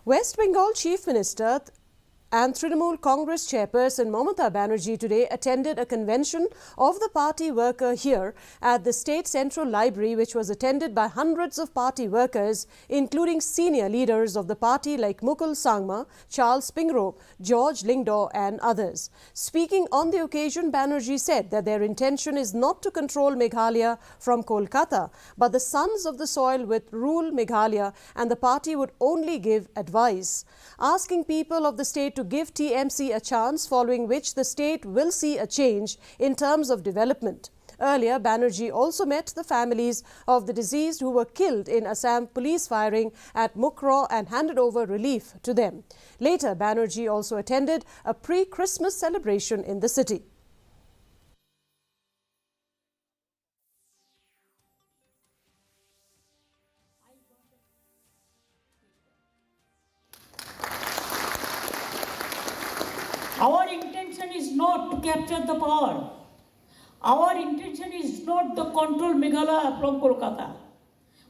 West Bengal Chief Minister and Trinamool Congress chairperson Mamata Banerjee today attended a convention of the party worker here at the State Central Library, which was attended by hundreds of party workers, including senior leaders of the party like Mukul Sangma, Charles Pingro, George Lingdaw and others. Speaking on the occasion, Banerjee said that their intention is not to control Meghalaya from Kolkata, but the sons of the soil would rule Meghalaya and the party would only give advice, asking people of the state to give TMC a chance, following which the state will see a change in terms of development. Earlier, Banerjee also met the families of the deceased who were killed in Assam police firing at Mukraw and handed over relief to them. Later, Banerjee also attended a pre-Christmas celebration in the city. Our intention is not to capture the power. Our intention is not to control Meghalaya from Kolkata.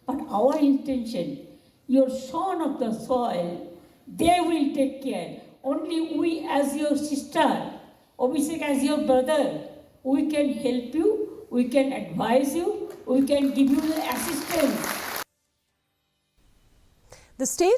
But our intention, your son of the soil, they will take care. Only we as your sister, Abhishek as your brother, we can help you, we can advise you, we can give you the assistance. The state